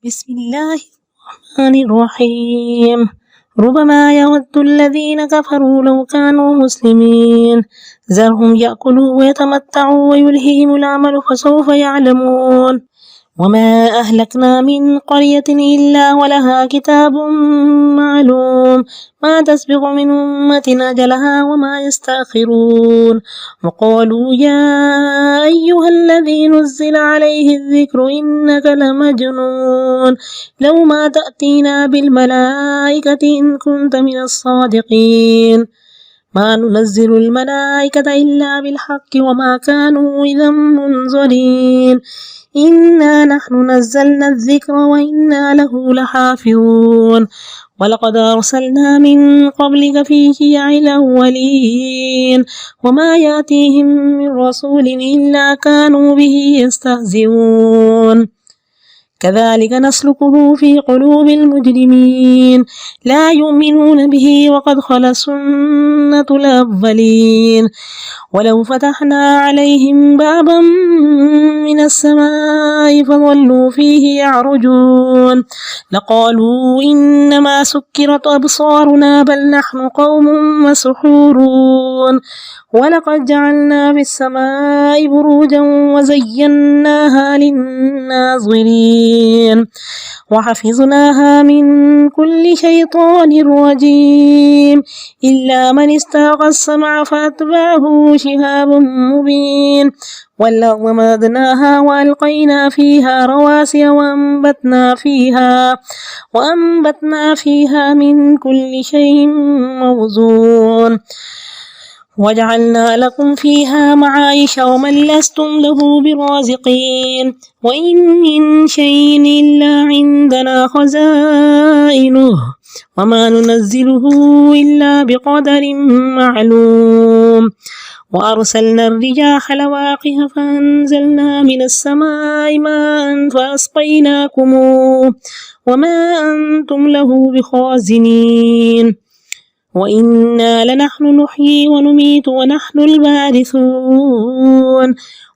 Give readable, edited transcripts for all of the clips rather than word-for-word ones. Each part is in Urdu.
بسم الله الرحمن الرحيم. ربما يود الذين كفروا لو كانوا مسلمين ذرهم يأكلوا ويتمتعوا ويلههم العمل فسوف يعلمون. وما أهلكنا من قرية إلا ولها كتاب معلوم ما تسبق من أمة أجلها وما يستأخرون. وقالوا يا أيها الذي نزل عليه الذكر إنك لمجنون لو ما تأتينا بالملائكة إن كنت من الصادقين. ما ننزل الملائكة إلا بالحق وما كانوا إذا منظرين. إنا نحن نزلنا الذكر وإنا له لحافظون. ولقد أرسلنا من قبلك في شيع الأولين وما يأتيهم من رسول إلا كانوا به يستهزئون. كذلك نسلكه في قلوب المجرمين لا يؤمنون به وقد خلت سنة الأولين. ولو فتحنا عليهم بابا من السماء فظلوا فيه يعرجون لقالوا إنما سكرت أبصارنا بل نحن قوم مسحورون. ولقد جعلنا في السماء بروجا وزيناها للناظرين وحفظناها من كل شيطان رجيم إلا من استرق السمع فأتبعه شهاب مبين. والأرض مددناها وألقينا فيها رواسي وأنبتنا فيها من كل شيء موزون. وجعلنا لكم فيها معايش ومن لستم له برازقين. وإن من شيء إلا عندنا خزائنه وما ننزله إلا بقدر معلوم. وأرسلنا الرياح لواقح فأنزلنا من السماء ماء فأسقيناكموه وما أنتم له بخازنين. وإنا لنحن نحيي ونميت ونحن الوارثون.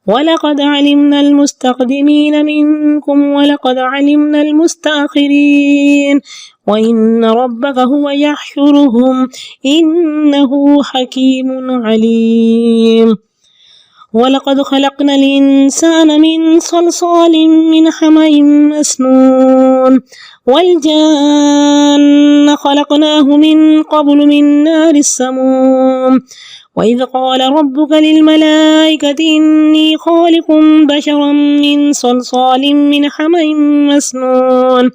ولقد علمنا المستقدمين منكم ولقد علمنا المستأخرين. وإن ربك هو يحشرهم إنه حكيم عليم. ولقد خلقنا الإنسان من صلصال من حمأ مسنون والجان خلقناه من قبل من نار السموم. وإذ قال ربك للملائكة إني خالق بشرا من صلصال من حمأ مسنون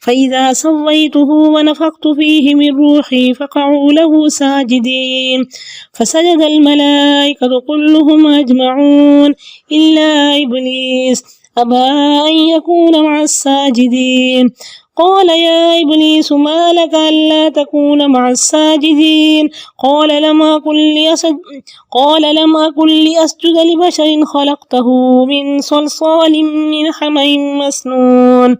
فإذا سويته ونفخت فيه من روحي فقعوا له ساجدين فسجد الملائكة كلهم أجمعون إلا إبليس أبى أن يكون مع الساجدين. قال يا إبليس ما لك ألا تكون مع الساجدين؟ قال لم أكن لأسجد لبشر خلقته من صلصال من حمأ مسنون.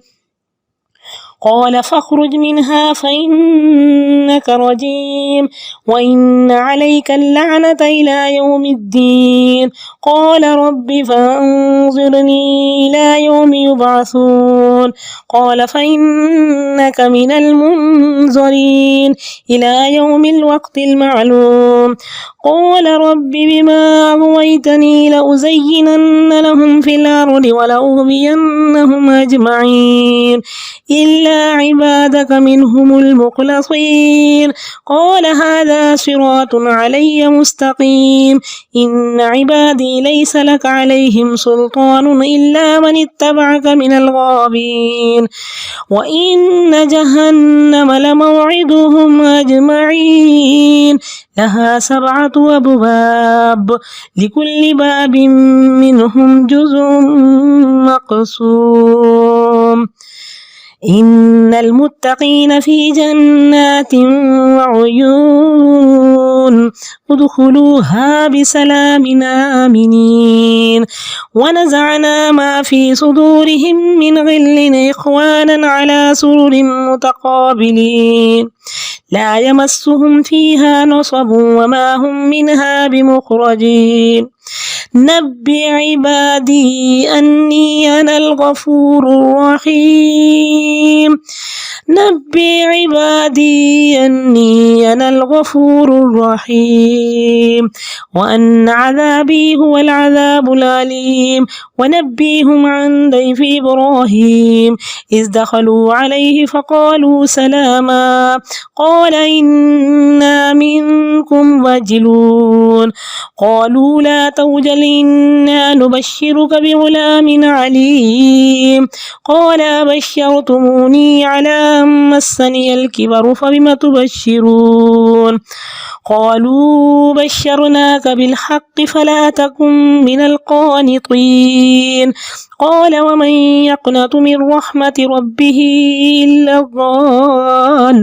قال فاخرج منها فإنك رجيم وإن عليك اللعنة إلى يوم الدين. قال رب فانظرني إلى يوم يبعثون. قال فإنك من المنظرين إلى يوم الوقت المعلوم. قال رب بما أغويتني لأزينن لهم في الأرض ولأغوينهم أجمعين إلا عبادك منهم المخلصين. قال هذا صراط علي مستقيم. إن عبادي ليس لك عليهم سلطان إلا من اتبعك من الغابين. وإن جهنم لموعدهم أجمعين لها 7 أبواب لكل باب منهم جزء مقسوم. إن المتقين في جنات وعيون ادخلوها بسلام آمنين. ونزعنا ما في صدورهم من غل إخوانا على سرر متقابلين لا يمسهم فيها نصب وما هم منها بمخرجين. نبئ عبادي أني أنا الغفور الرحيم نبئ عبادي أني أنا الغفور الرحيم وأن عذابي هو العذاب الأليم ونبئهم عن ضيف إبراهيم إذ دخلوا عليه فقالوا سلاما قال إنا منكم وجلون قالوا لا توجل إنا نبشرك بغلام عليم قال بشرتموني على أن مسني الكبر فبم تبشرون قالوا بشرناك بالحق فلا تكن من القانطين قال ومن يقنط من رحمة ربه إلا الضالون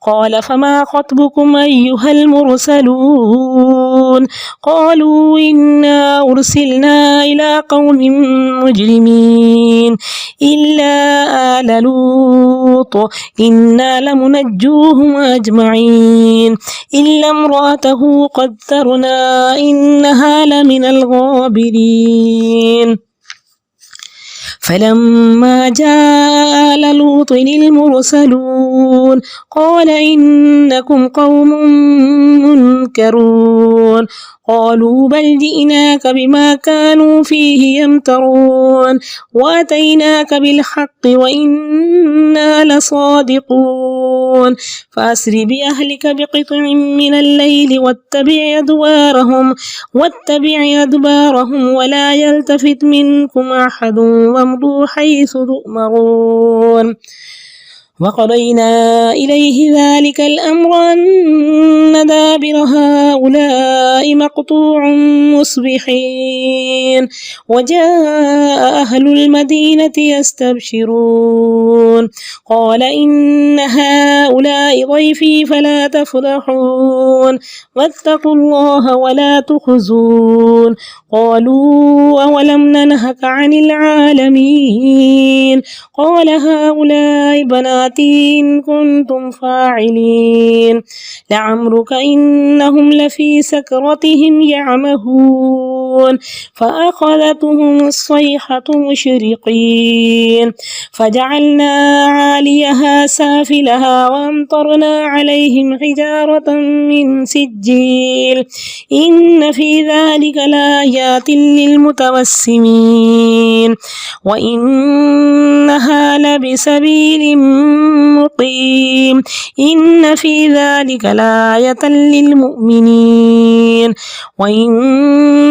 قال فما خطبكم أيها المرسلون قالوا إنا أرسلنا إلى قوم مجرمين إلا آل لوط إنا لمنجوهم أجمعين إلا امرأته قدرنا إنها لمن الغابرين فلما جاء آل لوط المرسلون قال إنكم قوم منكرون قالوا بل جئناك بما كانوا فيه يمترون وأتيناك بالحق وإنا لصادقون فأسر بأهلك بقطع من الليل واتبع أدبارهم ولا يلتفت منكم أحد وامضوا حيث تؤمرون وقضينا إليه ذلك الأمر أن دابر هؤلاء مقطوع مصبحين وجاء أهل المدينة يستبشرون قال إن هؤلاء ضيفي فلا تفضحون واتقوا الله ولا تخزون قالوا أولم ننهك عن العالمين قال هؤلاء بناتي إن كنتم فاعلين لعمرك إنهم لفي سكرتهم يعمهون فأخذتهم الصيحة مشرقين فجعلنا عاليها سافلها وأمطرنا عليهم حجارة من سجيل إن في ذلك لآيات للمتوسمين وإنها لبسبيل مقيم إن في ذلك لآية للمؤمنين وإن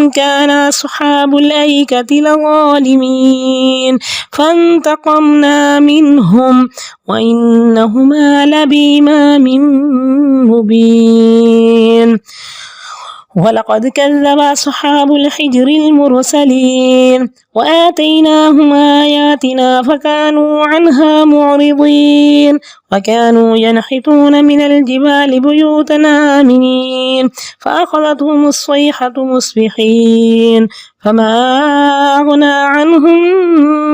كان أصحاب الأيكة لظالمين فانتقمنا منهم وإنهما لبإمام مبين ولقد كذب أصحاب الحجر المرسلين وآتيناهم آياتنا فكانوا عنها معرضين وكانوا ينحتون من الجبال بيوتا آمنين فأخذتهم الصيحة مصبحين فما أغنى عنهم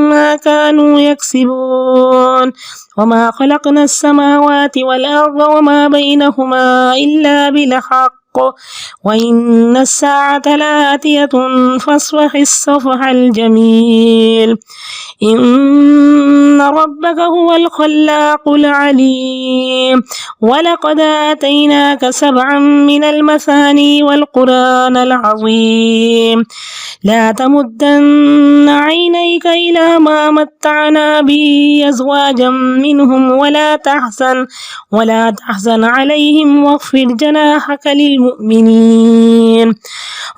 ما كانوا يكسبون وما خلقنا السماوات والأرض وما بينهما إلا بالحق وإن الساعة لآتية فاصفح الصفح الجميل إن ربك هو الخلاق العليم ولقد آتيناك 7 من المثاني والقرآن العظيم لا تمدن عينيك إلى ما متعنا به أزواجا منهم ولا تحزن عليهم واخفض جناحك للمؤمنين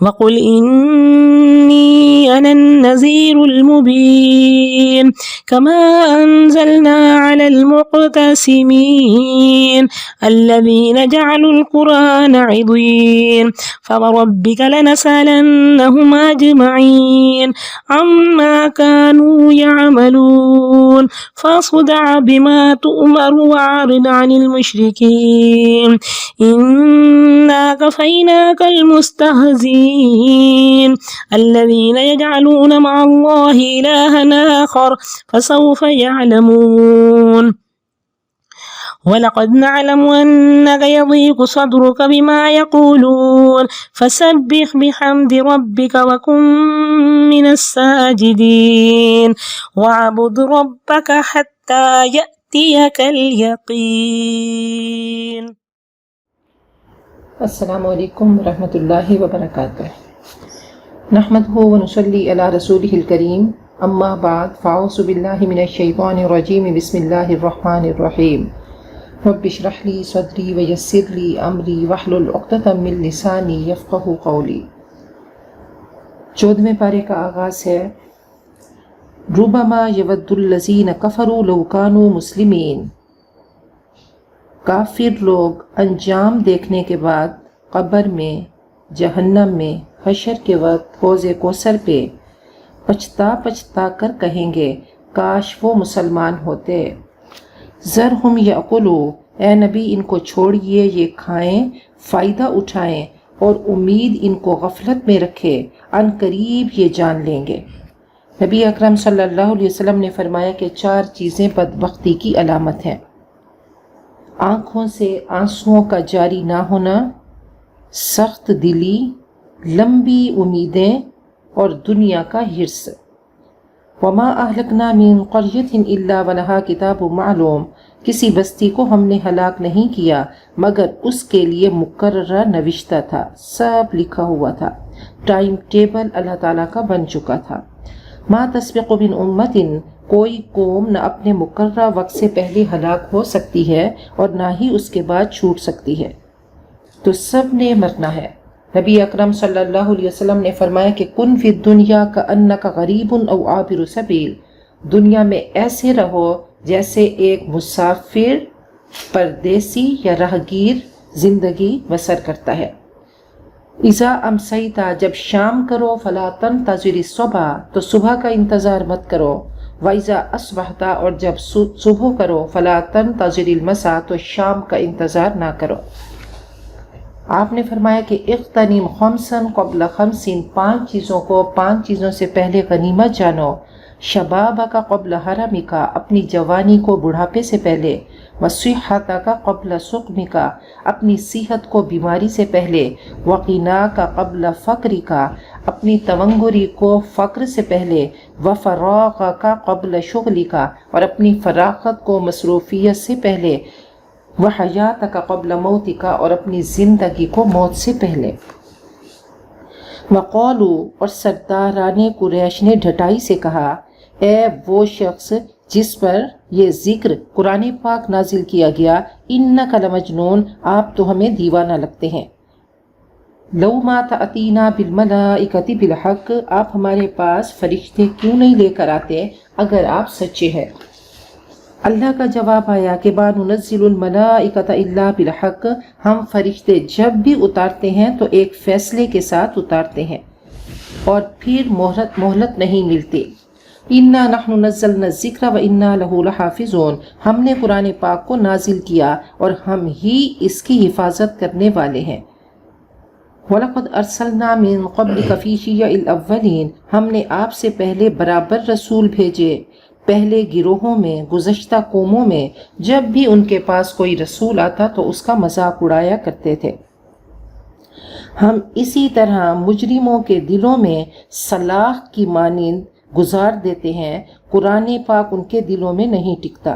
وقل إني أنا النذير المبين كما أنزلنا على المقتسمين الذين جعلوا القرآن عضين فوربك لنسألنهم أجمعين عما كانوا يعملون فاصدع بما تؤمر وأعرض عن المشركين إنا كفيناك المستهزئين الذين يجعلون مع الله إلها آخر فسوف يعلمون وَلَقَدْ نَعْلَمُ أَنَّكَ يَضِيقُ صَدْرُكَ بِمَا يَقُولُونَ فَسَبِّحْ بِحَمْدِ رَبِّكَ وَكُن مِّنَ السَّاجِدِينَ وَاعْبُدْ رَبَّكَ حَتَّى يَأْتِيَكَ الْيَقِينُ۔ السلام علیکم ورحمۃ اللہ وبرکاتہ۔ نحمدہ ونصلی علی رسولہ الکریم، اما بعد فاعوذ باللہ من الشیطان الرجیم، بسم اللہ الرحمن الرحیم۔ رب اشرح لی صدری ویسر لی امری واحلل عقدۃ من لسانی یفقہوا قولی۔ 14ویں پارے کا آغاز ہے۔ ربما یود الذین کفروا لو کانوا مسلمین۔ کافر لوگ انجام دیکھنے کے بعد قبر میں، جہنم میں، حشر کے وقت حوض کوثر پہ پچھتا کر کہیں گے کاش وہ مسلمان ہوتے۔ ذرہم یأکلوا، اے نبی ان کو چھوڑیے یہ کھائیں، فائدہ اٹھائیں اور امید ان کو غفلت میں رکھے، ان قریب یہ جان لیں گے۔ نبی اکرم صلی اللہ علیہ وسلم نے فرمایا کہ 4 چیزیں بدبختی کی علامت ہیں: آنکھوں سے آنسوؤں کا جاری نہ ہونا، سخت دلی، لمبی امیدیں اور دنیا کا حرص۔ وما اہلکنا من قریۃ الا ولہا کتاب معلوم، کسی بستی کو ہم نے ہلاک نہیں کیا مگر اس کے لیے مقررہ نوشتہ تھا، سب لکھا ہوا تھا، ٹائم ٹیبل اللہ تعالیٰ کا بن چکا تھا۔ ما تسبق من امت، کوئی قوم نہ اپنے مقررہ وقت سے پہلے ہلاک ہو سکتی ہے اور نہ ہی اس کے بعد چھوٹ سکتی ہے، تو سب نے مرنا ہے۔ نبی اکرم صلی اللہ علیہ وسلم نے فرمایا کہ کن فی الدنیا کأنک غریب او عابر سبیل، دنیا میں ایسے رہو جیسے ایک مسافر، پردیسی یا راہگیر زندگی بسر کرتا ہے۔ اذا امسیت، جب شام کرو، فلا تنتظر الصبح، تو صبح کا انتظار مت کرو، وَإِذَا أَصْبَحْتَ، اور جب صبح کرو، فَلَا تَنْتَظِرِ الْمَسَاءَ، تو شام کا انتظار نہ کرو۔ آپ نے فرمایا کہ اغتنم خمسا قبل خمس، 5 چیزوں کو 5 چیزوں سے پہلے غنیمت جانو۔ شبابک قبل حرمک، اپنی جوانی کو بڑھاپے سے پہلے۔ وصحتک قبل سقمک، اپنی صحت کو بیماری سے پہلے۔ وغناک قبل فقرک، اپنی تونگری کو فقر سے پہلے۔ وفراغک قبل شغلک، اور اپنی فراغت کو مصروفیت سے پہلے۔ وحیاتک قبل موتک، اور اپنی زندگی کو موت سے پہلے۔ وقالوا، اور سرداران قریش نے ڈھٹائی سے کہا، اے وہ شخص جس پر یہ ذکر قرآن پاک نازل کیا گیا، انک لمجنون، آپ تو ہمیں دیوانہ لگتے ہیں۔ لو ما تأتینا بالملائکۃ بالحق، آپ ہمارے پاس فرشتے کیوں نہیں لے کر آتے اگر آپ سچے ہیں۔ اللہ کا جواب آیا کہ ما ننزل الملائکۃ الا بالحق، ہم فرشتے جب بھی اتارتے ہیں تو ایک فیصلے کے ساتھ اتارتے ہیں اور پھر مہلت نہیں ملتی۔ انا نحن نزلنا الذکر وانا لہ لحافظون، ہم نے قرآن پاک کو نازل کیا اور ہم ہی اس کی حفاظت کرنے والے ہیں۔ وَلَقَدْ أَرْسَلْنَا مِن قَبْلِكَ فِي شِيَعِ الْأَوَّلِينَ، ہم نے آپ سے پہلے برابر رسول بھیجے پہلے گروہوں میں، گزشتہ قوموں میں، جب بھی ان کے پاس کوئی رسول آتا تو اس کا مذاق اڑایا کرتے تھے۔ ہم اسی طرح مجرموں کے دلوں میں سلاخ کی مانند گزار دیتے ہیں، قرآن پاک ان کے دلوں میں نہیں ٹکتا۔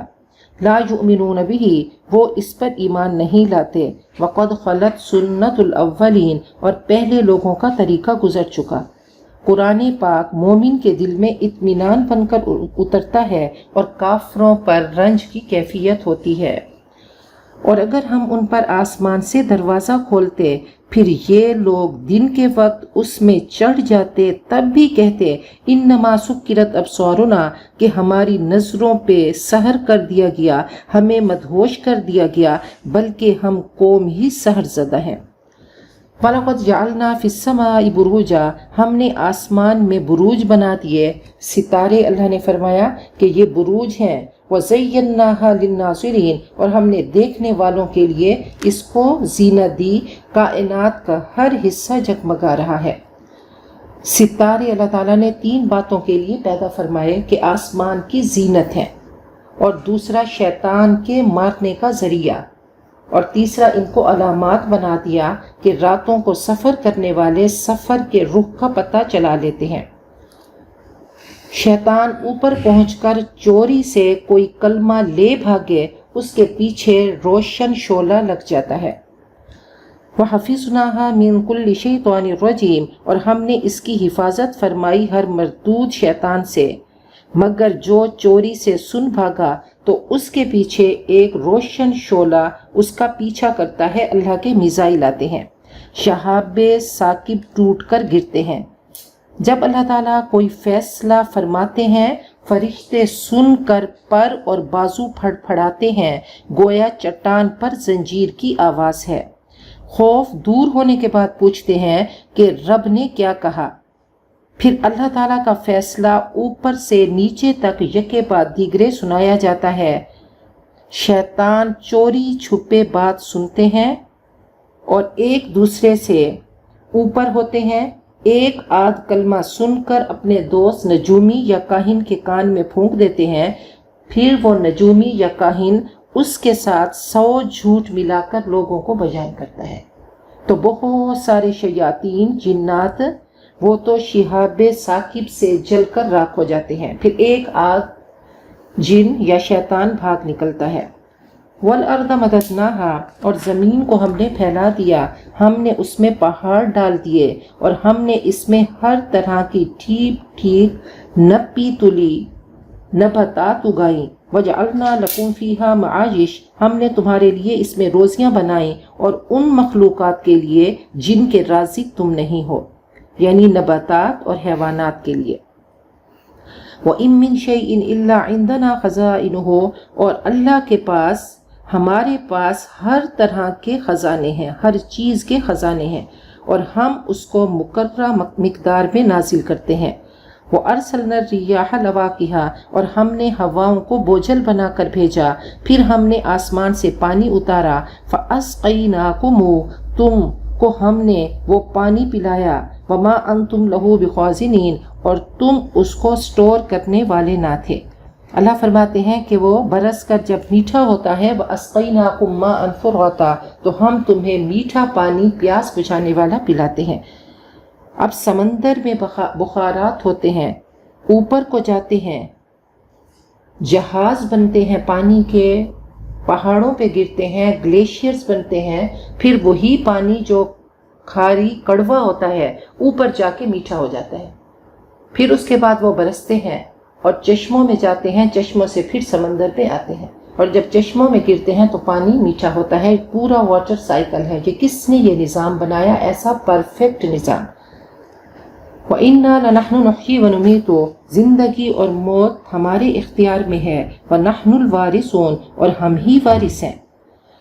لا یؤمنون بہ، وہ اس پر ایمان نہیں لاتے۔ وقد خلت سنت الاولین، اور پہلے لوگوں کا طریقہ گزر چکا۔ قرآن پاک مومن کے دل میں اطمینان بن کر اترتا ہے اور کافروں پر رنج کی کیفیت ہوتی ہے۔ اور اگر ہم ان پر آسمان سے دروازہ کھولتے پھر یہ لوگ دن کے وقت اس میں چڑھ جاتے تب بھی کہتے انما سکرت ابصارنا، کہ ہماری نظروں پہ سحر کر دیا گیا، ہمیں مدہوش کر دیا گیا، بلکہ ہم قوم ہی سحر زدہ ہیں۔ وَلَقَدْ جَعَلْنَا فِي السَّمَاءِ بُرُوجًا، ہم نے آسمان میں بروج بنا دیے، ستارے اللہ نے فرمایا کہ یہ بروج ہیں۔ وَزَيَّنَّاهَا لِلنَّاظِرِينَ، اور ہم نے دیکھنے والوں کے لیے اس کو زینت دی، کائنات کا ہر حصہ جگمگا رہا ہے۔ ستارے اللہ تعالیٰ نے 3 باتوں کے لیے پیدا فرمائے کہ آسمان کی زینت ہیں۔ اور دوسرا شیطان کے مارنے کا ذریعہ، اور تیسرا ان کو علامات بنا دیا کہ راتوں کو سفر کرنے والے سفر کے رخ کا پتہ چلا لیتے ہیں۔ شیطان اوپر پہنچ کر چوری سے کوئی کلمہ لے بھاگے، اس کے پیچھے روشن شعلہ لگ جاتا ہے۔ وَحَفِظْنَاهَا مِن كُلِّ شَيْطَانٍ رَجِيمٍ، اور ہم نے اس کی حفاظت فرمائی ہر مردود شیطان سے، مگر جو چوری سے سن بھاگا تو اس کے پیچھے ایک روشن شعلہ اس کا پیچھا کرتا ہے۔ اللہ کے میزائل آتے ہیں، شہاب ثاقب ٹوٹ کر گرتے ہیں۔ جب اللہ تعالیٰ کوئی فیصلہ فرماتے ہیں، فرشتے سن کر پر اور بازو پھڑ پھڑاتے ہیں، گویا چٹان پر زنجیر کی آواز ہے۔ خوف دور ہونے کے بعد پوچھتے ہیں کہ رب نے کیا کہا؟ پھر اللہ تعالیٰ کا فیصلہ اوپر سے نیچے تک یکے بعد دیگرے سنایا جاتا ہے۔ شیطان چوری چھپے بات سنتے ہیں اور ایک دوسرے سے اوپر ہوتے ہیں، ایک آدھ کلمہ سن کر اپنے دوست نجومی یا کاہن کے کان میں پھونک دیتے ہیں، پھر وہ نجومی یا کاہن اس کے ساتھ 100 جھوٹ ملا کر لوگوں کو بیان کرتا ہے۔ تو بہت سارے شیاطین جنات وہ تو شہاب ثاقب سے جل کر راکھ ہو جاتے ہیں، پھر ایک آدھ جن یا شیطان بھاگ نکلتا ہے۔ وَالْأَرْضَ مَدَدْنَاهَا، اور زمین کو ہم نے پھیلا دیا، ہم نے اس میں پہاڑ ڈال دیے اور ہم نے اس میں ہر طرح کی ٹھیک ٹھیک نپی تلی نباتات اگائیں۔ وَجَعَلْنَا لَكُمْ فِيهَا مَعَايِشَ، ہم نے تمہارے لیے اس میں روزیاں بنائیں اور ان مخلوقات کے لیے جن کے رازق تم نہیں ہو، یعنی نباتات اور حیوانات کے لیے۔ وَإِن مِّن شَيْءٍ إِلَّا عِندَنَا خَزَائِنُهُ، اور اللہ کے پاس، ہمارے پاس ہر طرح کے خزانے ہیں، ہر چیز کے خزانے ہیں، اور ہم اس کو مقررہ مقدار میں نازل کرتے ہیں۔ وَأَرْسَلْنَا الرِّيَاحَ لَوَاقِحَ، اور ہم نے ہواؤں کو بوجھل بنا کر بھیجا، پھر ہم نے آسمان سے پانی اتارا۔ فَأَسْقَيْنَاكُمُوهُ، تم کو ہم نے وہ پانی پلایا۔ وَمَا أَنْتُمْ لَهُ بِخَازِنِينَ، اور تم اس کو سٹور کرنے والے نہ تھے۔ اللہ فرماتے ہیں کہ وہ برس کر جب میٹھا ہوتا ہے، وَأَسْقَيْنَاكُمْ مَاءً فُرَاتًا، تو ہم تمہیں میٹھا پانی پیاس بجھانے والا پلاتے ہیں۔ اب سمندر میں بخارات ہوتے ہیں، اوپر کو جاتے ہیں، جہاز بنتے ہیں پانی کے، پہاڑوں پہ گرتے ہیں، گلیشیئرز بنتے ہیں، پھر وہی پانی جو کھاری کڑوا ہوتا ہے اوپر جا کے میٹھا ہو جاتا ہے، پھر اس کے بعد وہ برستے ہیں اور چشموں میں جاتے ہیں، چشموں سے پھر سمندر پہ آتے ہیں، اور جب چشموں میں گرتے ہیں تو پانی میٹھا ہوتا ہے۔ پورا واٹر سائیکل ہے، یہ کس نے یہ نظام بنایا، ایسا پرفیکٹ نظام۔ وَإِنَّا لَنَحْنُ نُحْيِي وَنُمِيتُ، زندگی اور موت ہمارے اختیار میں ہے۔ وَنَحْنُ الْوَارِثُونَ، اور ہم ہی وارث ہیں۔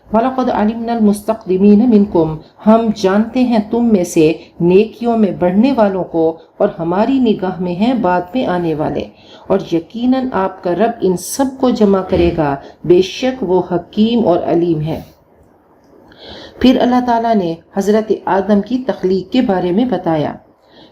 وَلَقَدْ عَلِمْنَا الْمُسْتَقْدِمِينَ مِنْكُمْ، ہم جانتے ہیں تم میں سے نیکیوں میں بڑھنے والوں کو، اور ہماری نگاہ میں ہیں بعد میں آنے والے، اور یقیناً آپ کا رب ان سب کو جمع کرے گا، بے شک وہ حکیم اور علیم ہے۔ پھر اللہ تعالیٰ نے حضرت آدم کی تخلیق کے بارے میں بتایا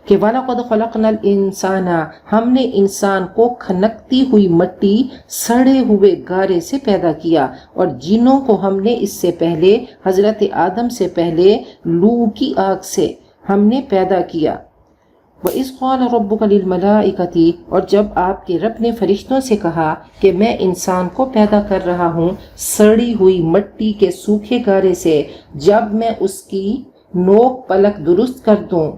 کہ وَلَقَدْ خَلَقْنَا الْإِنسَانَ، ہم نے انسان کو کھنکتی ہوئی مٹی، سڑے ہوئے گارے سے پیدا کیا، اور جنوں کو ہم نے اس سے پہلے، حضرت آدم سے پہلے، لو کی آگ سے ہم نے پیدا کیا۔ وَإِذْ قَالَ رَبُّكَ لِلْمَلَائِكَةِ، اور جب آپ کے رب نے فرشتوں سے کہا کہ میں انسان کو پیدا کر رہا ہوں سڑی ہوئی مٹی کے سوکھے گارے سے، جب میں اس کی نوک پلک درست کر دوں،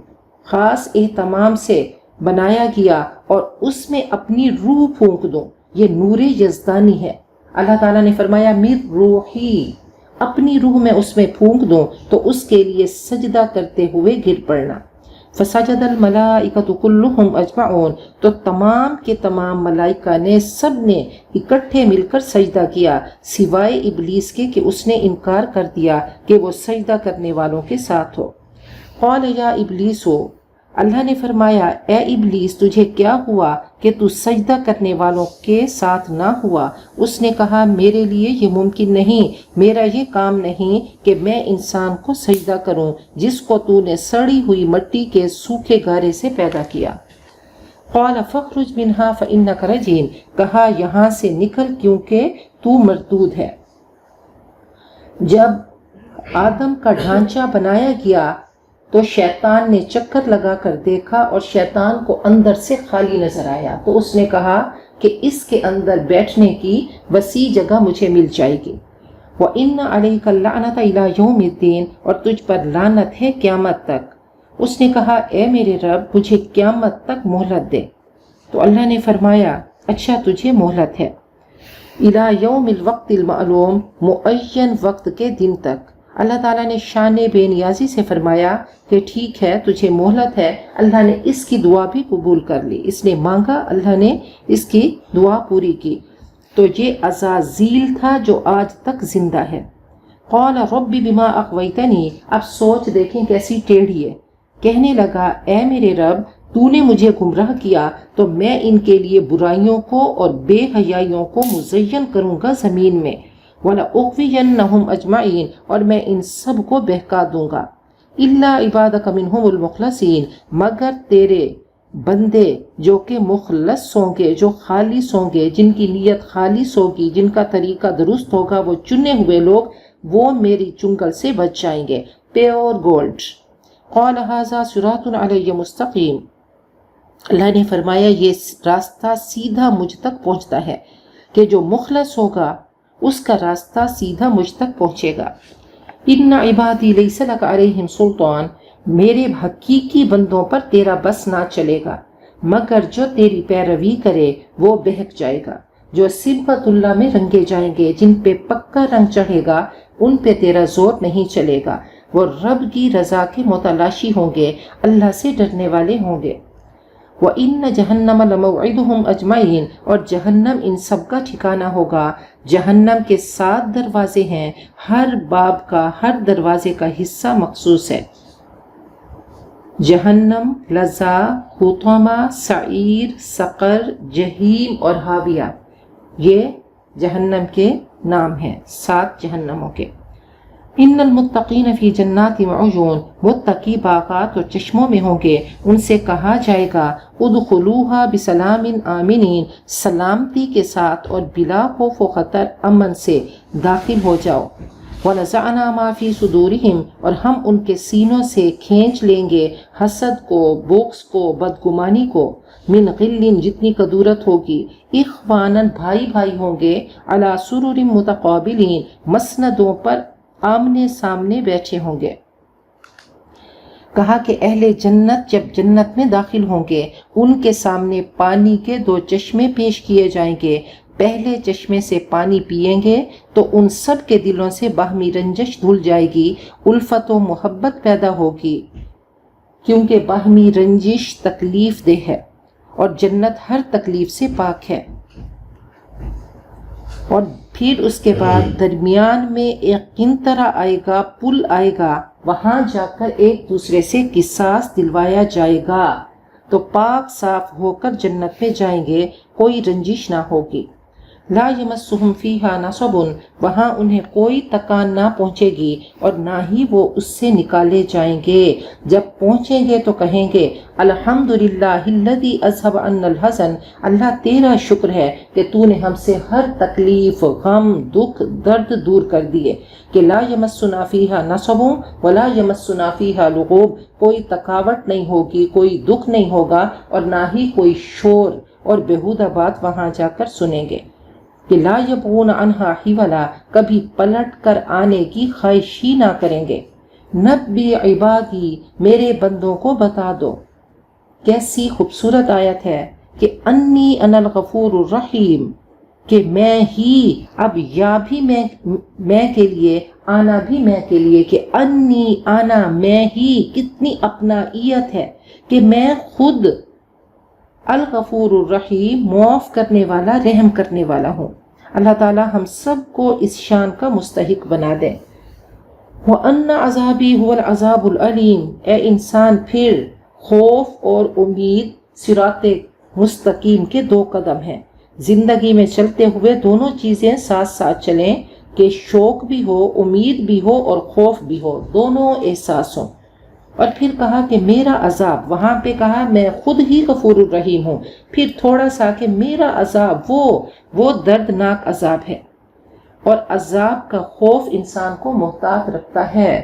خاص اہتمام سے بنایا گیا، اور اس میں اپنی روح پھونک دوں، یہ نور یزدانی ہے۔ اللہ تعالیٰ نے فرمایا مِن روحی، اپنی روح میں اس میں پھونک دوں، تو اس کے لیے سجدہ کرتے ہوئے گر پڑنا۔ فسجد الملائکۃ کلہم اجمعون، تو تمام کے تمام ملائکہ نے، سب نے اکٹھے مل کر سجدہ کیا، سوائے ابلیس کے کہ اس نے انکار کر دیا کہ وہ سجدہ کرنے والوں کے ساتھ ہو۔ قال یا ابلیس، اللہ نے فرمایا اے ابلیس تجھے کیا ہوا کہ تو سجدہ کرنے والوں کے ساتھ نہ ہوا؟ اس نے کہا میرے لیے یہ ممکن نہیں، میرا یہ کام نہیں کہ میں انسان کو سجدہ کروں جس کو تو نے سڑی ہوئی مٹی کے سوکھے گارے سے پیدا کیا۔ قال فاخرج منها فإنك رجیم، کہا یہاں سے نکل کیونکہ تو مردود ہے۔ جب آدم کا ڈھانچہ بنایا گیا تو شیطان نے چکر لگا کر دیکھا اور شیطان کو اندر سے خالی نظر آیا، تو اس نے کہا کہ اس کے اندر بیٹھنے کی وسیع جگہ مجھے مل جائے گی۔ وَإِنَّ عَلَيْكَ اللَّعْنَةَ إِلَى يَوْمِ الدِّينِ، اور تجھ پر لعنت ہے قیامت تک۔ اس نے کہا اے میرے رب مجھے قیامت تک مہلت دے، تو اللہ نے فرمایا اچھا تجھے مہلت ہے، إِلَى يَوْمِ الْوَقْتِ الْمَعْلُومِ، معین وقت کے دن تک۔ اللہ تعالیٰ نے شان بے نیازی سے فرمایا کہ ٹھیک ہے تجھے مہلت ہے۔ اللہ نے اس کی دعا بھی قبول کر لی، اس نے مانگا، اللہ نے اس کی دعا پوری کی۔ تو یہ عزازیل تھا جو آج تک زندہ ہے۔ قال رب بما اغویتنی، اب سوچ دیکھیں کیسی ٹیڑھی ہے، کہنے لگا اے میرے رب تو نے مجھے گمراہ کیا تو میں ان کے لیے برائیوں کو اور بے حیائیوں کو مزین کروں گا زمین میں، وَلَأُغْوِيَنَّهُمْ أَجْمَعِينَ، اور میں ان سب کو بہکا دوں گا، إِلَّا عِبَادَكَ مِنْهُمُ الْمُخْلَصِينَ، مگر تیرے بندے جو کہ مخلص ہوں گے، جو خالص ہوں گے، جن کی نیت خالص ہوگی، جن کا طریقہ درست ہوگا، وہ چنے ہوئے لوگ، وہ میری چنگل سے بچ جائیں گے، پیور گولڈ۔ قَالَ هَذَا صِرَاطٌ عَلَيَّ مُسْتَقِيمٌ، اللہ نے فرمایا یہ راستہ سیدھا مجھ تک پہنچتا ہے، کہ جو مخلص ہوگا اس کا راستہ سیدھا مجھ تک پہنچے گا۔ ان عبادی لیس لک علیہم سلطان، میرے حقیقی بندوں پر تیرا بس نہ چلے گا، مگر جو تیری پیروی کرے وہ بہک جائے گا۔ جو صبغت اللہ میں رنگے جائیں گے، جن پہ پکا رنگ چڑھے گا، ان پہ تیرا زور نہیں چلے گا، وہ رب کی رضا کے متلاشی ہوں گے، اللہ سے ڈرنے والے ہوں گے۔ وَإِنَّ جَهَنَّمَ لَمَوْعِدُهُمْ أَجْمَعِينَ، اور جہنم ان سب کا ٹھکانہ ہوگا۔ جہنم کے 7 دروازے ہیں، ہر باب کا، ہر دروازے کا حصہ مخصوص ہے۔ جہنم، لظا، حطمہ، سعیر، سقر، جہیم اور حاویہ، یہ جہنم کے نام ہیں 7 جہنموں کے۔ ان المتقین فی جنات وعیون، متقی باغات اور چشموں میں ہوں گے، ان سے کہا جائے گا ادخلوها بسلام آمنین، سلامتی کے ساتھ اور بلا خوف و خطر امن سے داخل ہو جاؤ۔ ونزعنا ما فی صدورہم، اور ہم ان کے سینوں سے کھینچ لیں گے حسد کو، بغض کو، بدگمانی کو، من غل، جتنی کدورت ہوگی، اخوانا، بھائی بھائی ہوں گے، علی سرر متقابلین، مسندوں پر آمنے سامنے بیٹھے ہوں گے۔ کہا کہ اہل جنت جب جنت میں داخل ہوں گے، ان کے سامنے پانی کے 2 چشمے پیش کیے جائیں گے، پہلے چشمے سے پانی پیئیں گے تو ان سب کے دلوں سے باہمی رنجش دھل جائے گی، الفت و محبت پیدا ہوگی، کیونکہ باہمی رنجش تکلیف دہ ہے اور جنت ہر تکلیف سے پاک ہے۔ اور پھر اس کے بعد درمیان میں ایک قنطرہ آئے گا، پل آئے گا، وہاں جا کر ایک دوسرے سے قصاص دلوایا جائے گا، تو پاک صاف ہو کر جنت میں جائیں گے، کوئی رنجش نہ ہوگی۔ لا یمسہم فیہا نصب، وہاں انہیں کوئی تکان نہ پہنچے گی اور نہ ہی وہ اس سے نکالے جائیں گے۔ جب پہنچیں گے تو کہیں گے الحمدللہ الذی اذھب عنا الحزن، اللہ تیرا شکر ہے کہ تو نے ہم سے ہر تکلیف، غم، دکھ، درد دور کر دیے، کہ لا یمسنا فیہا نصب ولا یمسنا فیہا لغوب، کوئی تکاوٹ نہیں ہوگی، کوئی دکھ نہیں ہوگا اور نہ ہی کوئی شور اور بیہودہ بات وہاں جا کر سنیں گے، کہ لا یبغون عنہا حولا، کبھی پلٹ کر آنے کی خواہش ہی نہ کریں گے۔ نبی عبادی، میرے بندوں کو بتا دو، کیسی خوبصورت آیت ہے کہ انی انا الغفور الرحیم، کہ میں ہی، اب یا بھی میں کے لیے، آنا بھی میں کے لیے، کہ انی آنا، میں ہی، کتنی اپنائیت ہے کہ میں خود الغفور الرحیم، معاف کرنے والا، رحم کرنے والا ہوں۔ اللہ تعالی ہم سب کو اس شان کا مستحق بنا دے۔ وَأَنَّ عَذَابِي هُوَ الْعَذَابُ الْأَلِيمُ، اے انسان پھر خوف اور امید صراط مستقیم کے 2 قدم ہیں، زندگی میں چلتے ہوئے دونوں چیزیں ساتھ ساتھ چلیں، کہ شوق بھی ہو، امید بھی ہو اور خوف بھی ہو، دونوں احساس ہوں۔ اور پھر کہا کہ میرا عذاب، وہاں پہ کہا میں خود ہی غفور الرحیم ہوں، پھر تھوڑا سا کہ میرا عذاب وہ دردناک عذاب ہے۔ اور عذاب کا خوف انسان کو محتاط رکھتا ہے۔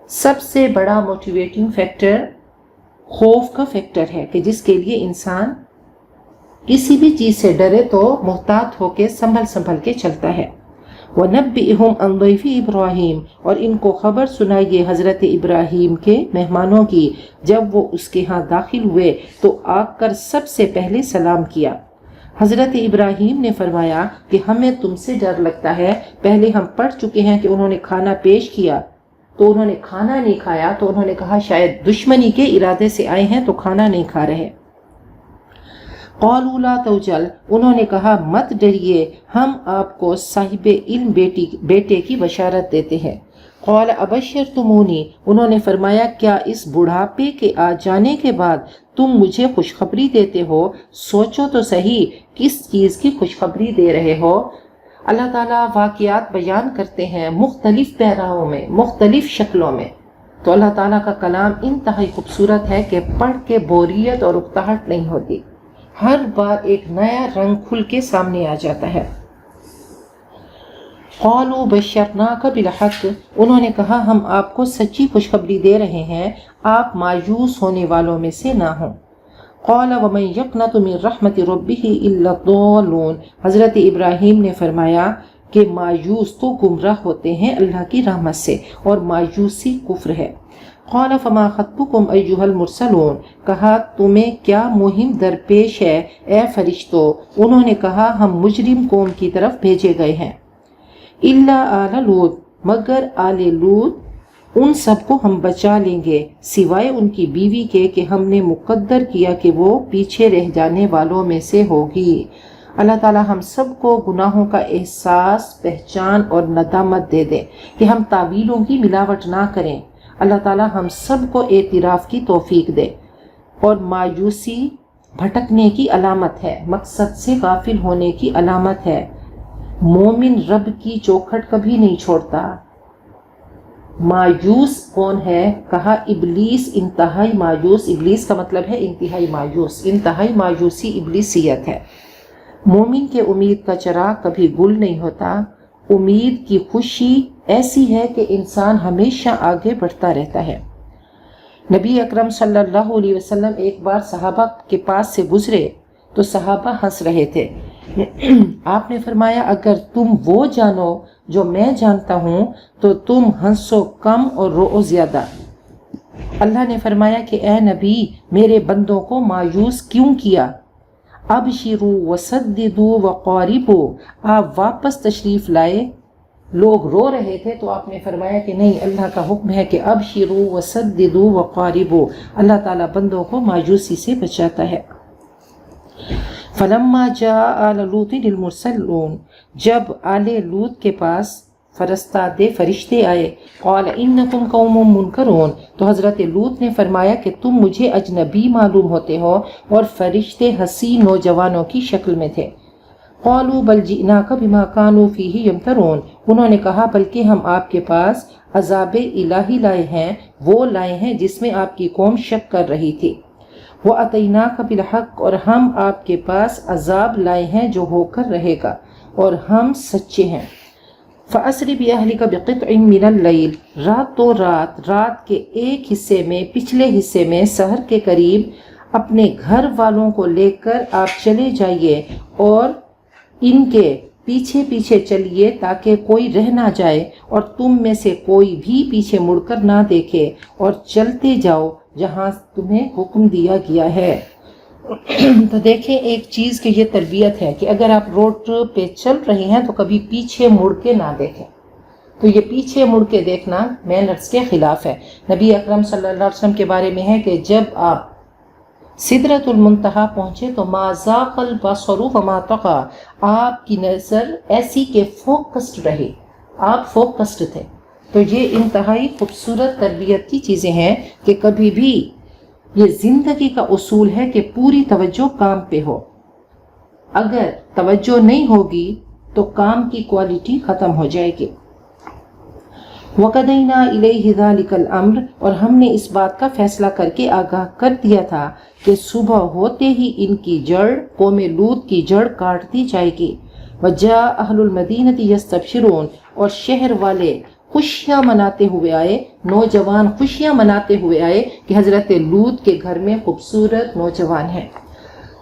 سب سے بڑا موٹیویٹنگ فیکٹر خوف کا فیکٹر ہے کہ جس کے لیے انسان کسی بھی چیز سے ڈرے تو محتاط ہو کے سنبھل کے چلتا ہے۔ وَنَبِّئْهُمْ عَنْ ضَيْفِ إِبْرَاهِيمَ، اور ان کو خبر سنائیے حضرت ابراہیم کے مہمانوں کی، جب وہ اس کے ہاں داخل ہوئے تو آ کر سب سے پہلے سلام کیا۔ حضرت ابراہیم نے فرمایا کہ ہمیں تم سے ڈر لگتا ہے، پہلے ہم پڑھ چکے ہیں کہ انہوں نے کھانا پیش کیا تو انہوں نے کھانا نہیں کھایا، تو انہوں نے کہا شاید دشمنی کے ارادے سے آئے ہیں تو کھانا نہیں کھا رہے۔ قالوا لا توجل، انہوں نے کہا مت ڈریے، ہم آپ کو صاحب علم بیٹے کی بشارت دیتے ہیں۔ قال ابشرتمونی، انہوں نے فرمایا کیا اس بڑھاپے کے آ جانے کے بعد تم مجھے خوشخبری دیتے ہو؟ سوچو تو صحیح کس چیز کی خوشخبری دے رہے ہو۔ اللہ تعالیٰ واقعات بیان کرتے ہیں مختلف پیراؤں میں، مختلف شکلوں میں، تو اللہ تعالیٰ کا کلام انتہائی خوبصورت ہے کہ پڑھ کے بوریت اور اکتاہٹ نہیں ہوتی، ہر بار ایک نیا رنگ کھل کے سامنے آ جاتا ہے۔ قالوا بشرناک بالحق، انہوں نے کہا ہم آپ کو سچی خوشخبری دے رہے ہیں، آپ مایوس ہونے والوں میں سے نہ ہوں۔ قال ومن یقنط من رحمت ربہ الا الضالون، حضرت ابراہیم نے فرمایا کہ مایوس تو گمراہ ہوتے ہیں اللہ کی رحمت سے، اور مایوسی کفر ہے۔ قال فما خطبکم ایھا المرسلون، کہا تمہیں کیا مہم درپیش ہے اے فرشتو؟ انہوں نے کہا ہم مجرم قوم کی طرف بھیجے گئے ہیں۔ الا آل لوط، مگر آل لوط، ان سب کو ہم بچا لیں گے سوائے ان کی بیوی کے کہ ہم نے مقدر کیا کہ وہ پیچھے رہ جانے والوں میں سے ہوگی۔ اللہ تعالی ہم سب کو گناہوں کا احساس، پہچان اور ندامت دے دے کہ ہم تعویلوں کی ملاوٹ نہ کریں۔ اللہ تعالی ہم سب کو اعتراف کی توفیق دے۔ اور مایوسی بھٹکنے کی علامت ہے، مقصد سے غافل ہونے کی علامت ہے۔ مومن رب کی چوکھٹ کبھی نہیں چھوڑتا۔ مایوس کون ہے؟ کہا ابلیس انتہائی مایوس، ابلیس کا مطلب ہے انتہائی مایوس، انتہائی مایوسی ابلیسیت ہے۔ مومن کے امید کا چراغ کبھی گل نہیں ہوتا۔ امید کی خوشی ایسی ہے کہ انسان ہمیشہ آگے بڑھتا رہتا ہے۔ نبی اکرم صلی اللہ علیہ وسلم ایک بار صحابہ کے پاس سے گزرے تو صحابہ ہنس رہے تھے۔ آپ نے فرمایا اگر تم وہ جانو جو میں جانتا ہوں تو تم ہنسو کم اور رو زیادہ۔ اللہ نے فرمایا کہ اے نبی میرے بندوں کو مایوس کیوں کیا؟ ابشروا وسددوا وقاربوا، آپ واپس تشریف لائے۔ لوگ رو رہے تھے تو آپ نے فرمایا کہ نہیں، اللہ کا حکم ہے کہ ابشروا وسددوا وقاربوا، اللہ تعالیٰ بندوں کو مایوسی سے بچاتا ہے۔ فلما جاء آل لوط المرسلون، جب آل لوط کے پاس فرستادے فرشتے آئے، قال انکم قوم منکرون، تو حضرت لوط نے فرمایا کہ تم مجھے اجنبی معلوم ہوتے ہو، اور فرشتے حسین نوجوانوں کی شکل میں تھے۔ قالوا بل جئناک بما كانوا فیہ یمترون، انہوں نے کہا بلکہ ہم آپ کے پاس عذاب الہی لائے ہیں، وہ لائے ہیں جس میں آپ کی قوم شک کر رہی تھی۔ وَأَتَيْنَاكَ بِالْحَقِّ، اور ہم آپ کے پاس عذاب لائے ہیں جو ہو کر رہے گا، اور ہم سچے ہیں۔ فَأَسْرِ بِأَهْلِكَ بِقِطْعٍ مِّنَ اللَّيْلِ، راتوں رات کے ایک حصے میں، پچھلے حصے میں سحر کے قریب اپنے گھر والوں کو لے کر آپ چلے جائیے اور ان کے پیچھے پیچھے چلیے تاکہ کوئی رہ نہ جائے اور تم میں سے کوئی بھی پیچھے مڑ کر نہ دیکھے، اور چلتے جاؤ جہاں تمہیں حکم دیا گیا ہے۔ تو دیکھیں ایک چیز کہ یہ تربیت ہے کہ اگر آپ روڈ پہ چل رہے ہیں تو کبھی پیچھے مڑ کے نہ دیکھیں۔ تو یہ پیچھے مڑ کے دیکھنا مینرز کے خلاف ہے۔ نبی اکرم صلی اللہ علیہ وسلم کے بارے میں ہے کہ جب آپ سدرۃ المنتہا پہنچے تو ما ذاق البصر وما طغى، آپ کی نظر ایسی کہ فوکسڈ رہی، آپ فوکسڈ تھے۔ تو یہ انتہائی خوبصورت تربیت کی چیزیں ہیں کہ کبھی بھی یہ زندگی کا اصول ہے کہ پوری توجہ کام پہ ہو۔ اگر توجہ نہیں ہوگی تو کام کی کوالٹی ختم ہو جائے گی۔ وَقَضَيْنَا إِلَيْهِ ذَلِكَ الْأَمْرَ، اور ہم نے اس بات کا فیصلہ کر کے آگاہ کر دیا تھا کہ صبح ہوتے ہی ان کی جڑ، قوم لوط کی جڑ کاٹ دی جائے گی۔ وَجَاءَ أَهْلُ الْمَدِينَةِ يَسْتَبْشِرُونَ، اور شہر والے خوشیاں مناتے ہوئے آئے، نوجوان خوشیاں مناتے ہوئے آئے کہ حضرت لوط کے گھر میں خوبصورت نوجوان ہیں۔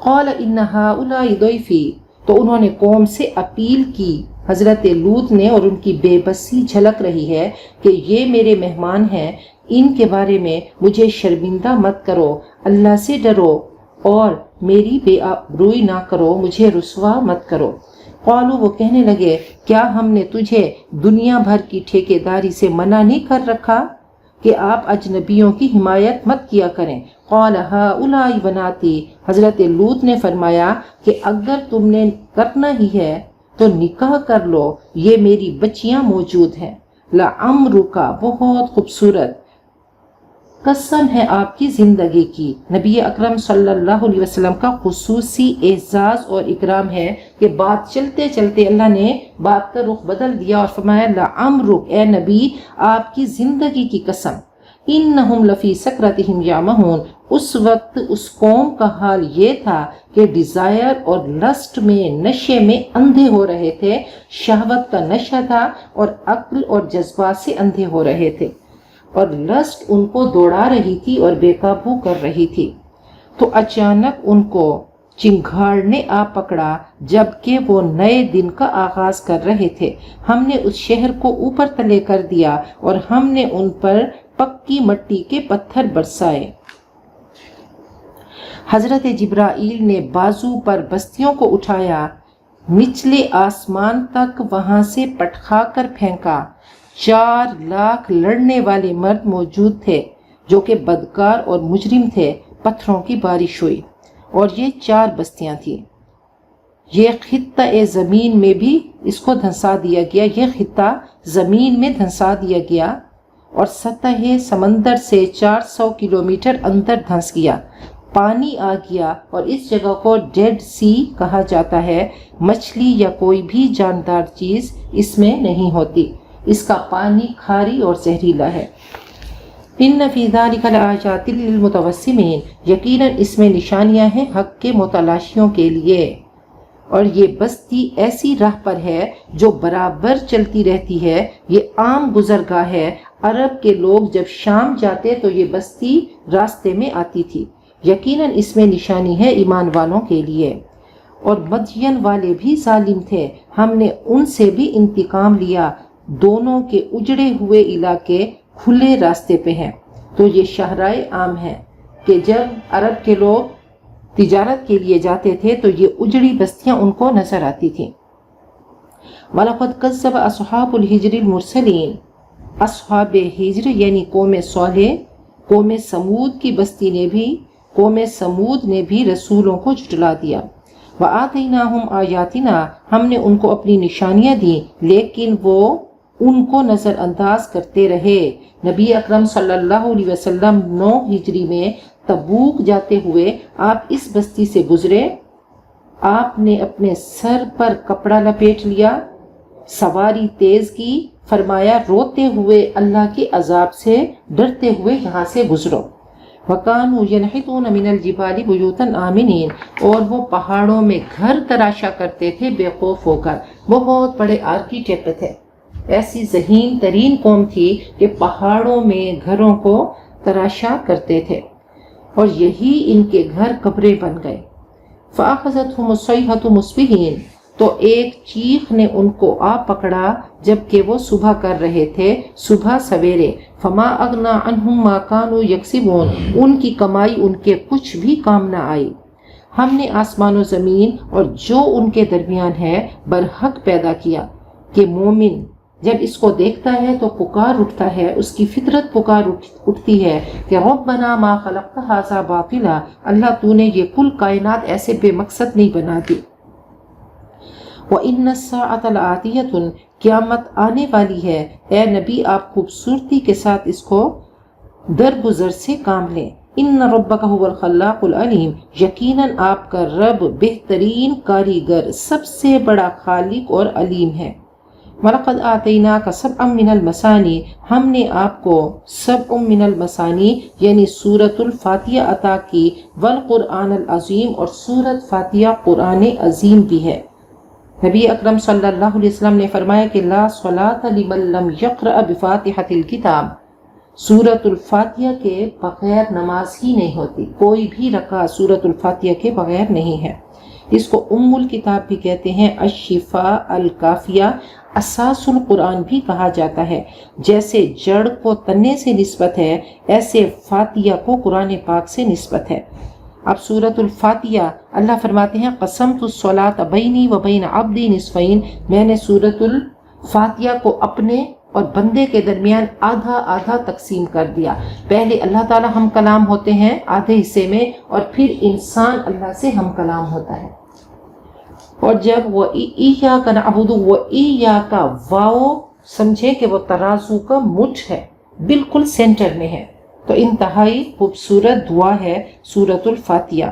قَالَ إِنَّ هَؤُلَاءِ ضَيْفِي، تو انہوں نے قوم سے اپیل کی، حضرت لوط نے، اور ان کی بے بسی جھلک رہی ہے کہ یہ میرے مہمان ہیں، ان کے بارے میں مجھے شرمندہ مت کرو، اللہ سے ڈرو اور میری بے آبروئی نہ کرو، مجھے رسوا مت کرو۔ قالوا، وہ کہنے لگے، کیا ہم نے تجھے دنیا بھر کی ٹھیکیداری سے منع نہیں کر رکھا کہ آپ اجنبیوں کی حمایت مت کیا کریں؟ قال هؤلاء بناتی، حضرت لوط نے فرمایا کہ اگر تم نے کرنا ہی ہے تو نکاح کر لو، یہ میری بچیاں موجود ہیں۔ لعمرک، بہت خوبصورت قسم ہے آپ کی زندگی کی۔ نبی اکرم صلی اللہ علیہ وسلم کا خصوصی اعزاز اور اکرام ہے کہ بات چلتے چلتے اللہ نے بات کا رخ بدل دیا اور فرمایا لعمرک، اے نبی آپ کی زندگی کی قسم، انہم لفی سکرتہم یعمہون، اس وقت اس قوم کا حال یہ تھا کہ ڈیزائر اور لسٹ میں، نشے میں اندھے ہو رہے تھے، شہوت کا نشہ تھا اور عقل اور جذبات سے اندھے ہو رہے تھے، اور لسٹ ان کو دوڑا رہی تھی اور بے قابو کر رہی تھی۔ تو اچانک ان کو چنگھاڑ نے آ پکڑا جبکہ وہ نئے دن کا آغاز کر رہے تھے۔ ہم نے اس شہر کو اوپر تلے کر دیا اور ہم نے ان پر پکی مٹی کے پتھر برسائے۔ حضرت جبرائیل نے بازو پر بستیوں کو اٹھایا، نچلے آسمان تک وہاں سے پٹخا کر پھینکا۔ 4 لاکھ لڑنے والے مرد موجود تھے جو کہ بدکار اور مجرم تھے۔ پتھروں کی بارش ہوئی اور یہ 4 بستیاں تھیں۔ یہ خطہ زمین میں بھی اس کو دھنسا دیا گیا، یہ خطہ زمین میں دھنسا دیا گیا اور سطح سمندر سے 400 کلومیٹر اندر دھنس گیا۔ پانی آ گیا اور اس جگہ کو ڈیڈ سی کہا جاتا ہے۔ مچھلی یا کوئی بھی جاندار چیز اس میں نہیں ہوتی، اس کا پانی کھاری اور زہریلا ہے۔ ان فی ذلک لآیات للمتوسمین، یقیناً اس میں نشانیاں ہیں حق کے متلاشیوں کے لیے۔ اور یہ بستی ایسی راہ پر ہے جو برابر چلتی رہتی ہے، یہ عام گزرگاہ ہے۔ عرب کے لوگ جب شام جاتے تو یہ بستی راستے میں آتی تھی۔ یقیناً اس میں نشانی ہے ایمان والوں کے لیے۔ اور مدین والے بھی ظالم تھے، ہم نے ان سے بھی انتقام لیا، دونوں کے اجڑے ہوئے علاقے کھلے راستے پہ ہیں۔ تو یہ شاہراہ عام ہے کہ جب عرب کے لوگ تجارت کے لیے جاتے تھے تو یہ اجڑی بستیاں ان کو نظر آتی تھیں۔ وَلَقَدْ كَذَّبَ أَصْحَابُ الْحِجْرِ الْمُرْسَلِينَ، اصحاب ہجر یعنی قوم صالح، قوم سمود کی بستی نے بھی، قوم سمود نے بھی رسولوں کو جھٹلا دیا۔ وَآتَيْنَاهُمْ آیَاتِنَا، ہم نے ان کو اپنی نشانیاں دیں لیکن وہ ان کو نظر انداز کرتے رہے۔ نبی اکرم صلی اللہ علیہ وسلم 9 ہجری میں تبوک جاتے ہوئے آپ اس بستی سے گزرے، آپ نے اپنے سر پر کپڑا لپیٹ لیا، سواری تیز کی، فرمایا روتے ہوئے اللہ کے عذاب سے ڈرتے ہوئے یہاں سے گزرو۔ وَكَانُوا يَنْحِتُونَ مِنَ الْجِبَالِ بُيُوتًا آمِنِينَ، اور وہ پہاڑوں میں گھر تراشا کرتے تھے بے خوف ہو کر۔ بہت بڑے آرکیٹیکٹ تھے، ایسی ذہین ترین قوم تھی کہ پہاڑوں میں گھروں کو تراشا کرتے تھے اور یہی ان کے گھر قبریں بن گئے۔ فَأَخَذَتْهُمُ الصَّيْحَةُ مُصْبِحِينَ، تو ایک چیخ نے ان کو آ پکڑا جبکہ وہ صبح کر رہے تھے، صبح سویرے۔ فما اغنا عنہم ما کانوا یکسبون، ان کی کمائی ان کے کچھ بھی کام نہ آئی۔ ہم نے آسمان و زمین اور جو ان کے درمیان ہے برحق پیدا کیا کہ مومن جب اس کو دیکھتا ہے تو پکار اٹھتا ہے، اس کی فطرت پکار اٹھتی ہے کہ ربنا ما خلقت ھذا باطلا، اللہ تو نے یہ کل کائنات ایسے بے مقصد نہیں بنا دی۔ وَإِنَّ السَّاعَةَ لَآتِيَةٌ، قیامت آنے والی ہے، اے نبی آپ خوبصورتی کے ساتھ اس کو درگزر سے کام لیں۔ إِنَّ رَبَّكَ هُوَ الْخَلَّاقُ الْعَلِيمُ، یقیناً آپ کا رب بہترین کاریگر، سب سے بڑا خالق اور علیم ہے۔ وَلَقَدْ آتَيْنَاكَ سَبْعًا مِّنَ الْمَثَانِي، ہم نے آپ کو سبع من المثانی یعنی سورۃ الفاتحہ عطا کی، والقرآن العظیم اور سورۃ فاتحہ قرآن عظیم بھی ہے۔ نبی اکرم صلی اللہ علیہ وسلم نے فرمایا کہ لا صلاۃ لمن لم یقرأ بفاتحۃ الکتاب، سورۃ الفاتحہ کے بغیر نماز ہی نہیں ہوتی، کوئی بھی رکعت سورۃ الفاتحہ کے بغیر نہیں ہے۔ اس کو ام الکتاب بھی کہتے ہیں، الشفاء الکافیہ، اساس القرآن بھی کہا جاتا ہے۔ جیسے جڑ کو تنے سے نسبت ہے، ایسے فاتحہ کو قرآن پاک سے نسبت ہے۔ اب سورۃ الفاتحہ اللہ فرماتے ہیں قسمت الصلاۃ بینی و بین عبدی نصفین، میں نے سورۃ الفاتحہ کو اپنے اور بندے کے درمیان آدھا آدھا تقسیم کر دیا۔ پہلے اللہ تعالی ہم کلام ہوتے ہیں آدھے حصے میں، اور پھر انسان اللہ سے ہم کلام ہوتا ہے۔ اور جب وَإِيَّاكَ نَعْبُدُ وَإِيَّاكَ، واو سمجھے کہ وہ ترازو کا مٹھ ہے، بالکل سینٹر میں ہے، تو انتہائی خوبصورت دعا ہے سورۃ الفاتحہ۔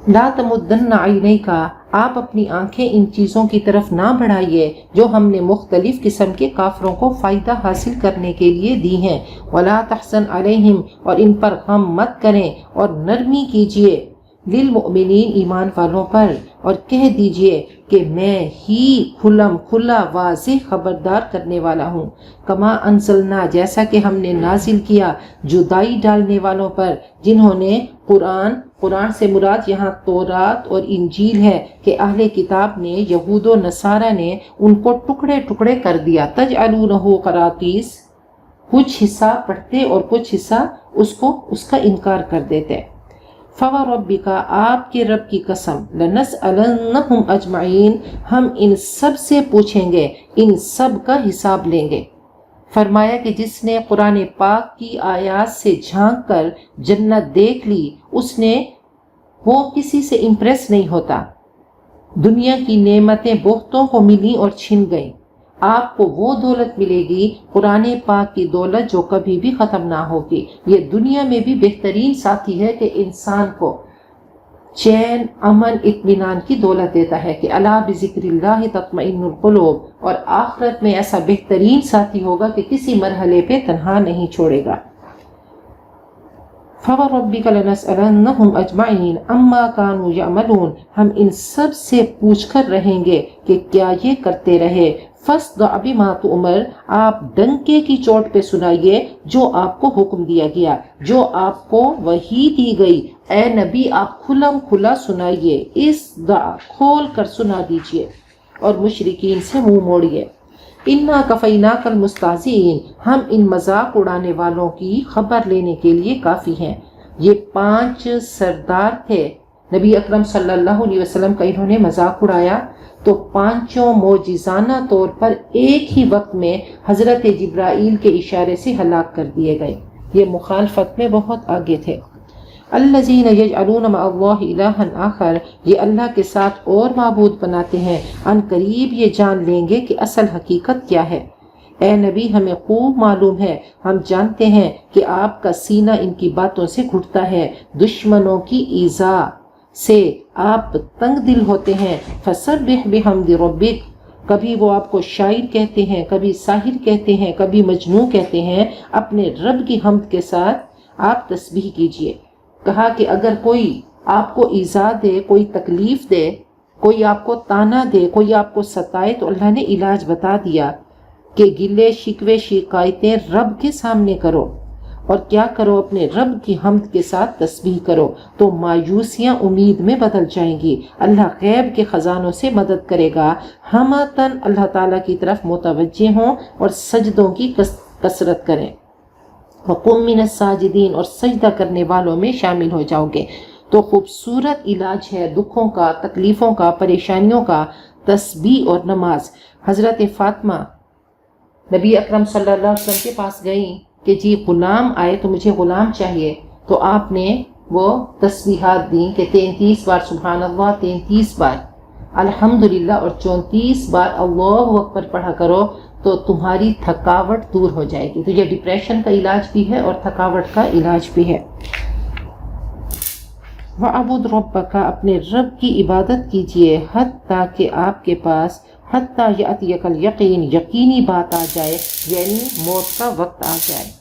لا تمدن عینیک، آپ اپنی آنکھیں ان چیزوں کی طرف نہ بڑھائیے جو ہم نے مختلف قسم کے کافروں کو فائدہ حاصل کرنے کے لیے دی ہیں، ولا تحزن علیہم، اور ان پر غم مت کریں اور نرمی کیجیے، للمؤمنین ایمان والوں پر، اور کہہ دیجئے کہ میں ہی کھلم کھلا واضح خبردار کرنے والا ہوں، کما انزلنا، جیسا کہ ہم نے نازل کیا جدائی ڈالنے والوں پر، جنہوں نے قرآن سے مراد یہاں تورات اور انجیل ہے کہ اہل کتاب نے، یہود و نصارہ نے ان کو ٹکڑے ٹکڑے کر دیا، تجعلونہ قراطیس، کچھ حصہ پڑھتے اور کچھ حصہ اس کا انکار کر دیتے۔ فَوَرَبِّكَ، آپ کے رب کی قسم، لَنَسْأَلَنَّهُمْ أَجْمَعِينَ، ہم ان سب سے پوچھیں گے، ان سب کا حساب لیں گے۔ فرمایا کہ جس نے قرآن پاک کی آیات سے جھانک کر جنت دیکھ لی، وہ کسی سے امپریس نہیں ہوتا۔ دنیا کی نعمتیں بہتوں کو ملی اور چھن گئیں، آپ کو وہ دولت ملے گی، قرآن پاک کی دولت جو کبھی بھی ختم نہ ہوگی۔ یہ دنیا میں بھی بہترین ساتھی ہے کہ انسان کو چین، امن، اطمینان کی دولت دیتا ہے کہ الا بذکر اللہ تطمئن القلوب، اور آخرت میں ایسا بہترین ساتھی ہوگا کہ کسی مرحلے پہ تنہا نہیں چھوڑے گا۔ فَوَرَبِّكَ لَنَسْأَلَنَّهُمْ أَجْمَعِينَ عَمَّا كَانُوا يَعْمَلُونَ، ہم ان سب سے پوچھ کر رہیں گے کہ کیا یہ کرتے رہے۔ فَاصْدَعْ بِمَا تُؤْمَرُ، آپ ڈنکے کی چوٹ پہ سنائیے جو آپ کو حکم دیا گیا، جو آپ کو وحی دی گئی، اے نبی آپ کھلم کھلا سنائیے، اصدع، کھول کر سنا دیجئے، اور مشرکین سے منہ موڑیے۔ اِنَّا كَفَيْنَاكَ الْمُسْتَهْزِئِينَ، ہم ان مذاق اڑانے والوں کی خبر لینے کے لیے کافی ہیں۔ یہ 5 سردار تھے، نبی اکرم صلی اللہ علیہ وسلم کا انہوں نے مذاق اڑایا، تو 5 معجزانہ طور پر ایک ہی وقت میں حضرت جبرائیل کے اشارے سے ہلاک کر دیے گئے۔ یہ مخالفت میں بہت آگے تھے۔ الذین یجعلون مع اللہ الہا آخر، یہ اللہ کے ساتھ اور معبود بناتے ہیں، ان قریب یہ جان لیں گے کہ اصل حقیقت کیا ہے۔ اے نبی ہمیں خوب معلوم ہے، ہم جانتے ہیں کہ آپ کا سینہ ان کی باتوں سے گھٹتا ہے، دشمنوں کی ایذا سے آپ تنگ دل ہوتے ہیں۔ فسبح بحمد ربک، کبھی وہ آپ کو شاعر کہتے ہیں، کبھی ساحر کہتے ہیں، کبھی مجنون کہتے ہیں، اپنے رب کی حمد کے ساتھ آپ تسبیح کیجئے۔ کہا کہ اگر کوئی آپ کو ایذا دے، کوئی تکلیف دے، کوئی آپ کو تانا دے، کوئی آپ کو ستائے، تو اللہ نے علاج بتا دیا کہ گلے شکوے شکایتیں رب کے سامنے کرو، اور کیا کرو، اپنے رب کی حمد کے ساتھ تسبیح کرو، تو مایوسیاں امید میں بدل جائیں گی، اللہ غیب کے خزانوں سے مدد کرے گا۔ ہمتاً اللہ تعالیٰ کی طرف متوجہ ہوں اور سجدوں کی کثرت کریں، وَقُم مِّنَ السَّاجِدِينَ، اور سجدہ کرنے والوں میں شامل ہو جاؤ گے۔ تو خوبصورت علاج ہے دکھوں کا، تکلیفوں کا، پریشانیوں کا، تسبیح اور نماز۔ حضرت فاطمہ نبی اکرم صلی اللہ علیہ وسلم کے پاس گئیں کہ جی غلام آئے تو مجھے غلام چاہیے، تو آپ نے وہ تسبیحات دیں کہ 33 بار سبحان اللہ، 33 بار الحمدللہ، اور 34 بار اللہ اکبر پڑھا کرو، تو تمہاری تھکاوٹ دور ہو جائے گی۔ تو یہ ڈپریشن کا علاج بھی ہے اور تھکاوٹ کا علاج بھی ہے۔ وَعْبُدْ رَبَّكَ اپنے رب کی عبادت کیجئے حتیٰ کہ آپ کے پاس حتیٰ یأتیک الیقین یقینی بات آ جائے، یعنی موت کا وقت آ جائے۔